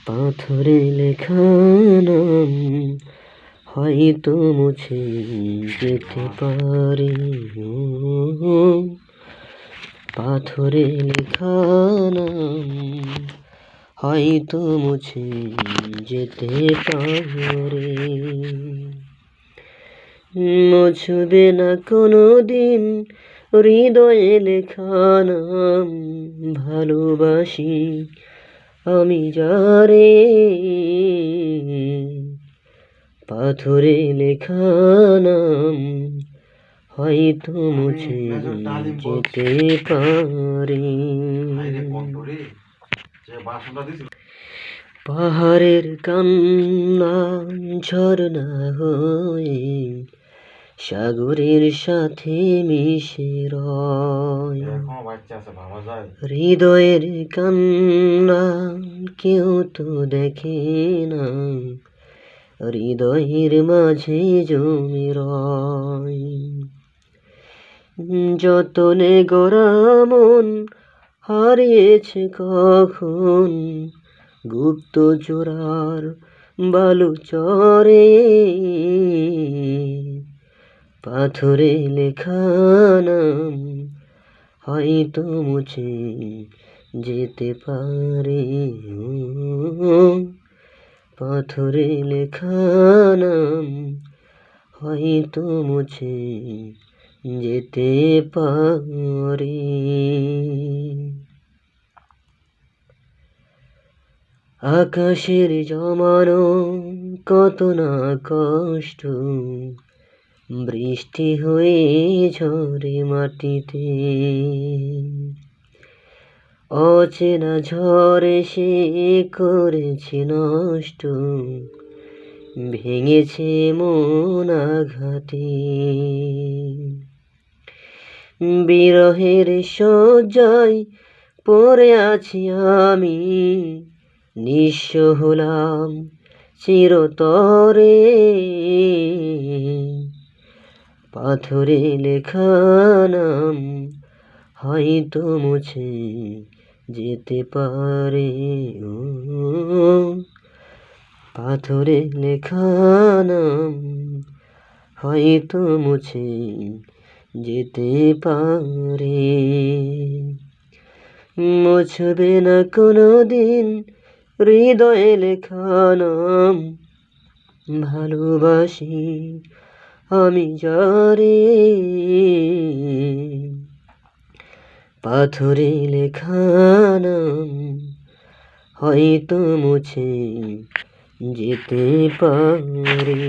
পাথরে লেখা নাম হয়তো মুছে যেতে পারে। পাথরে লেখা নাম হয়তো মুছে যেতে পারে। মুছবে না কোনো দিন হৃদয়ে লেখা নাম, ভালোবাসি আমি যারে। পাথরে লেখা নাম হয়তো মুছে যেতে পারে। পাহাড়ের কান্না ঝরনা হয়ে সাগরের সাথে মিশে রয়। হৃদয়ের কান্না কেউ তো দেখে না, হৃদয়ের মাঝে জমে রয়। যতনে গড়া মন হারিয়েছে কখন, গুপ্ত চোরার বালু চরে। পাথরে লেখা নাম হয়তো মুছে যেতে পারে। পাথরে লেখা নাম হয়তো মুছে যেতে পারে। আকাশের জমানো কত না কষ্ট, বৃষ্টি হয়ে ঝরে মাটিতে। অচেনা ঝড়ে সে করেছে নষ্ট, ভেঙেছে মন আঘাতে। বিরহের শয্যায় পড়ে আছি আমি, নিঃস্ব হলাম চিরতরে। পাথরে লেখা নাম হয়তো মুছে যেতে পারে। পাথরে লেখা নাম হয়তো মুছে যেতে পারে। মুছবে না কোনো দিন হৃদয়ে লেখা নাম, ভালোবাসি আমি যারে। পাথরে লেখা নাম হয়তো মুছে যেতে পারে।